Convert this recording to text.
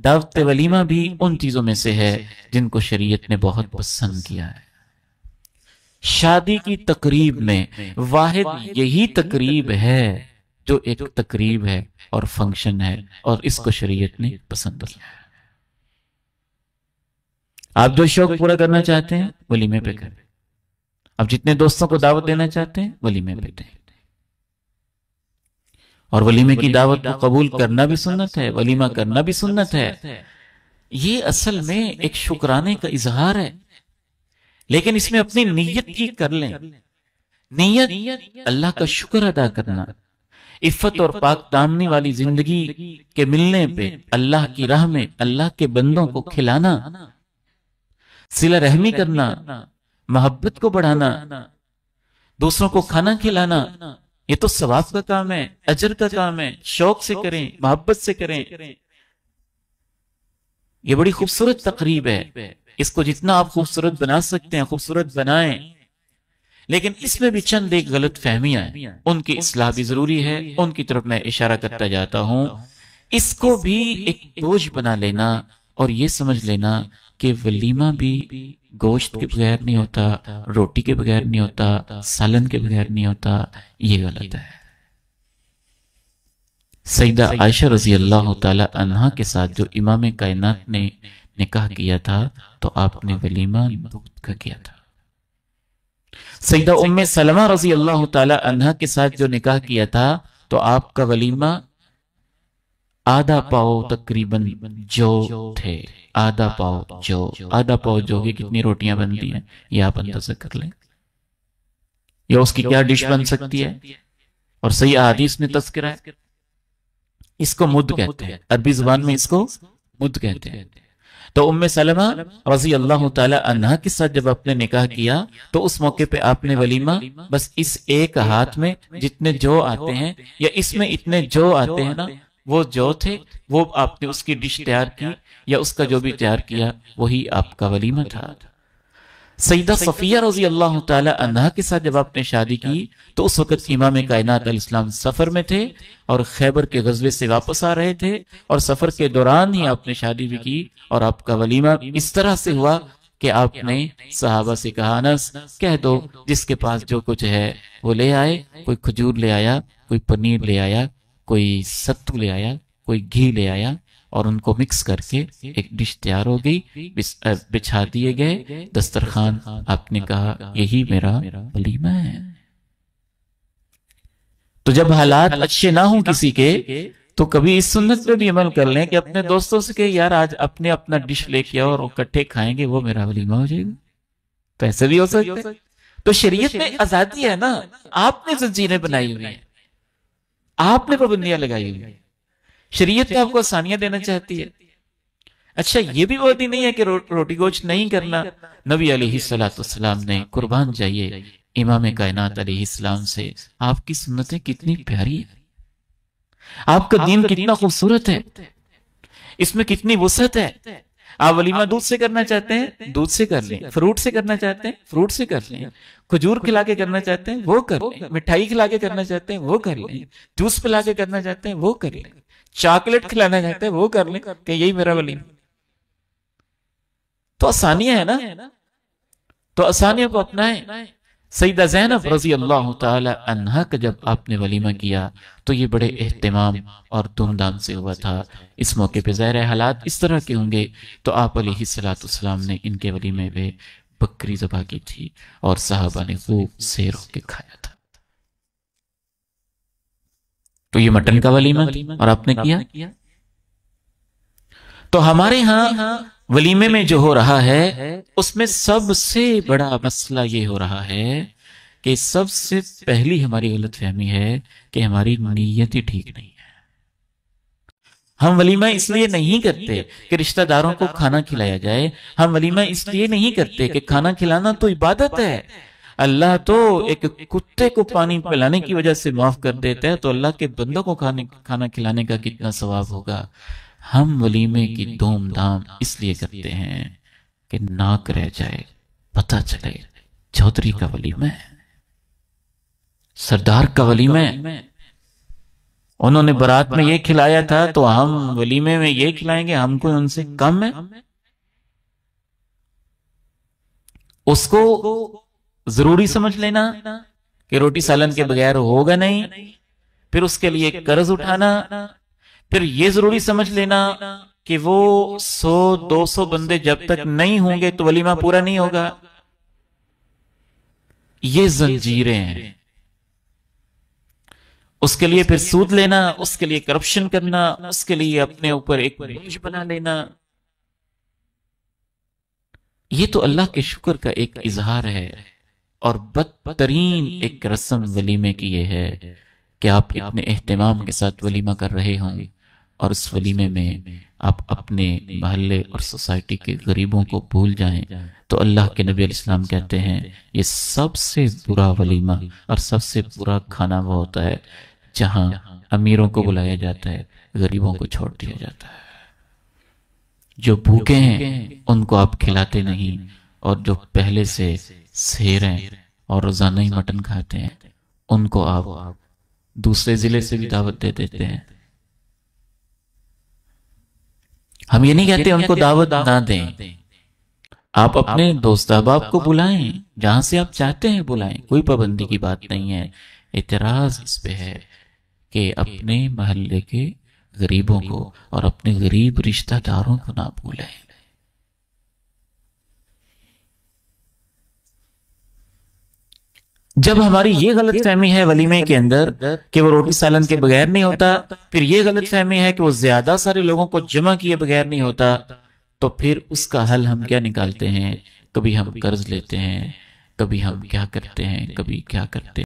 دعوت ولیمہ بھی ان چیزوں میں سے ہے جن کو شریعت نے بہت پسند کیا ہے۔ شادی کی تقریب میں واحد یہی تقریب ہے جو ایک تقریب ہے اور فنکشن ہے، اور اس کو شریعت نے پسند کیا ہے۔ آپ جو شوق پورا کرنا چاہتے ہیں ولیمے پہ کریں، اب جتنے دوستوں کو دعوت دینا چاہتے ہیں ولیمے پہ دیں، اور ولیمے کی دعوت کو قبول کرنا بھی سنت ہے، ولیمہ کرنا بھی سنت ہے۔ یہ اصل میں ایک شکرانے کا اظہار ہے، لیکن اس میں اپنی نیت ٹھیک کر لیں۔ نیت اللہ کا شکر ادا کرنا، عفت اور پاک دامنی والی زندگی کے ملنے پہ اللہ کی راہ میں اللہ کے بندوں کو کھلانا، صلہ رحمی کرنا، محبت کو بڑھانا، دوسروں کو کھانا کھلانا، یہ تو ثواب کا کام ہے، اجر کا کام ہے۔ شوق سے کریں، محبت سے کریں، یہ بڑی خوبصورت تقریب ہے۔ اس کو جتنا آپ خوبصورت بنا سکتے ہیں خوبصورت بنائیں، لیکن اس میں بھی چند ایک غلط فہمیاں ہیں، ان کی اصلاح بھی ضروری ہے، ان کی طرف میں اشارہ کرتا جاتا ہوں۔ اس کو بھی ایک بوجھ بنا لینا اور یہ سمجھ لینا کہ ولیمہ بھی گوشت کے بغیر نہیں ہوتا، روٹی کے بغیر نہیں ہوتا، سالن کے بغیر نہیں ہوتا، یہ غلط ہے۔ سیدہ عائشہ رضی اللہ تعالی عنہا کے ساتھ جو امام کائنات نے نکاح کیا تھا تو آپ نے ولیمہ دودھ کا کیا تھا۔ سیدہ ام سلمہ رضی اللہ تعالی عنہا کے ساتھ جو نکاح کیا تھا تو آپ کا ولیمہ آدھا پاؤ تقریباً جو تھے، آدھا پاؤ جو، آدھا پاؤ جو کی کتنی روٹیاں بنتی ہیں یہ آپ اندازہ کر لیں، یا اس کی کیا ڈش بن سکتی ہے، اور صحیح احادیث میں تذکرہ ہے۔ اس کو مد کہتے ہیں، عربی زبان میں اس کو مد کہتے ہیں۔ تو ام سلمہ رضی اللہ تعالی عنہا کے ساتھ جب آپ نے نکاح کیا تو اس موقع پہ آپ نے ولیمہ بس اس ایک ہاتھ میں جتنے جو آتے ہیں یا اس میں اتنے جو آتے ہیں نا وہ جو تھے، وہ آپ نے اس کی ڈش تیار کی یا اس کا جو بھی تیار کیا وہی آپ کا ولیمہ تھا۔ سیدہ صفیہ رضی اللہ تعالی عنہا کے ساتھ جب آپ نے شادی کی تو اس وقت امام کائنات علیہ السلام سفر میں تھے اور خیبر کے غزوے سے واپس آ رہے تھے، اور سفر کے دوران ہی آپ نے شادی بھی کی، اور آپ کا ولیمہ اس طرح سے ہوا کہ آپ نے صحابہ سے کہا انس کہہ دو جس کے پاس جو کچھ ہے وہ لے آئے، کوئی کھجور لے آیا، کوئی پنیر لے آیا، کوئی ستو لے آیا، کوئی گھی لے آیا، اور ان کو مکس کر کے ایک ڈش تیار ہو گئی، بچھا دیے گئے دسترخوان۔ آپ نے کہا یہی میرا ولیمہ ہے۔ تو جب حالات اچھے نہ ہوں کسی کے تو کبھی اس سنت پہ بھی عمل کر لیں کہ اپنے دوستوں سے کہ یار آج اپنے اپنا ڈش لے کے اور اکٹھے کھائیں گے، وہ میرا ولیمہ ہو جائے گا۔ تو ایسے بھی ہو سکتے۔ تو شریعت میں آزادی ہے نا، آپ نے زنجیریں بنائی ہوئی ہیں، آپ نے پابندیاں لگائی ہوئی ہیں، شریعت آپ کو آسانیاں دینا چاہتی ہے۔ اچھا یہ بھی بات ہی نہیں ہے کہ روٹی گوشت نہیں کرنا۔ نبی علیہ السلام نے قربان جائیے امام کائنات علیہ السلام سے، آپ کی سنتیں کتنی پیاری ہیں، آپ کا دین کتنا خوبصورت ہے، اس میں کتنی وسعت ہے۔ آپ ولیمہ دودھ سے کرنا چاہتے ہیں دودھ سے کر لیں، فروٹ سے کرنا چاہتے ہیں فروٹ سے کر لیں، کھجور کھلا کے کرنا چاہتے ہیں وہ کر لیں، مٹھائی کھلا کے کرنا چاہتے ہیں وہ کر لیں، جوس پلا کے کرنا چاہتے ہیں وہ کر لیں، چاکلیٹ کھلانا چاہتے ہیں وہ کر لیں کہ یہی میرا ولیمہ۔ تو آسانیاں ہے نا، تو آسانیوں کو اپنائیں۔ سیدہ زینب رضی اللہ تعالی عنہا کا جب آپ نے ولیمہ کیا تو یہ بڑے اہتمام اور دھوم دھام سے ہوا تھا۔ اس موقع پہ ظاہر حالات اس طرح کے ہوں گے تو آپ علیہ السلام نے ان کے ولیمے پہ بکری ذبح کی تھی اور صحابہ نے خوب سیر ہو کے کھایا تھا۔ تو یہ مٹن کا ولیمہ اور آپ نے کیا۔ تو ہمارے ہاں ولیمے میں جو ہو رہا ہے اس میں سب سے بڑا مسئلہ یہ ہو رہا ہے کہ سب سے پہلی ہماری غلط فہمی ہے کہ ہماری نیت ہی ٹھیک نہیں ہے۔ ہم ولیمہ اس لیے نہیں کرتے کہ رشتہ داروں کو کھانا کھلایا جائے، ہم ولیمہ اس لیے نہیں کرتے کہ کھانا کھلانا تو عبادت ہے۔ اللہ تو ایک کتے کو پانی پلانے کی وجہ سے معاف کر دیتا ہے، تو اللہ کے بندوں کو کھانا کھلانے کا کتنا ثواب ہوگا۔ ہم ولیمے کی دھوم دھام اس لیے کرتے ہیں کہ ناک رہ جائے، پتہ چلے چودھری کا ولیمہ ہے، سردار کا ولیمہ ہے، انہوں نے برات میں یہ کھلایا تھا تو ہم ولیمے میں یہ کھلائیں گے، ہم کوئی ان سے کم ہے؟ اس کو ضروری سمجھ لینا کہ روٹی سالن کے بغیر ہوگا نہیں، پھر اس کے لیے قرض اٹھانا، پھر یہ ضروری سمجھ لینا کہ وہ 100-200 بندے جب تک نہیں ہوں گے تو ولیمہ پورا نہیں ہوگا۔ یہ زنجیریں ہیں۔ اس کے لیے پھر سود لینا، اس کے لیے کرپشن کرنا، اس کے لیے اپنے اوپر ایک بوجھ بنا لینا۔ یہ تو اللہ کے شکر کا ایک اظہار ہے، اور بدترین ایک رسم ولیمے کی یہ ہے کہ آپ اتنے اہتمام کے ساتھ ولیمہ کر رہے ہوں اور اس ولیمے میں آپ اپنے محلے اور سوسائٹی کے غریبوں کو بھول جائیں۔ تو اللہ کے نبی علیہ السلام کہتے ہیں یہ سب سے برا ولیمہ اور سب سے برا کھانا وہ ہوتا ہے جہاں امیروں کو بلایا جاتا ہے، غریبوں کو چھوڑ دیا جاتا ہے۔ جو بھوکے ہیں ان کو آپ کھلاتے نہیں، اور جو پہلے سے سیر ہیں اور روزانہ ہی مٹن کھاتے ہیں ان کو آپ دوسرے ضلع سے بھی دعوت دے دیتے ہیں۔ ہم یہ نہیں کہتے ان کو دعوت نہ دیں، آپ اپنے دوست احباب کو بلائیں، جہاں سے آپ چاہتے ہیں بلائیں، کوئی پابندی کی بات نہیں ہے۔ اعتراض اس پہ ہے کہ اپنے محلے کے غریبوں کو اور اپنے غریب رشتہ داروں کو نہ بھولیں۔ جب ہماری یہ غلط فہمی ہے ولیمے کے اندر کہ وہ روٹی سالن کے بغیر نہیں ہوتا، پھر یہ غلط فہمی ہے کہ وہ زیادہ سارے لوگوں کو جمع کیے بغیر نہیں ہوتا، تو پھر اس کا حل ہم کیا نکالتے ہیں؟ کبھی ہم قرض لیتے ہیں، کبھی ہم کیا کرتے ہیں، کبھی کیا کرتے ہیں۔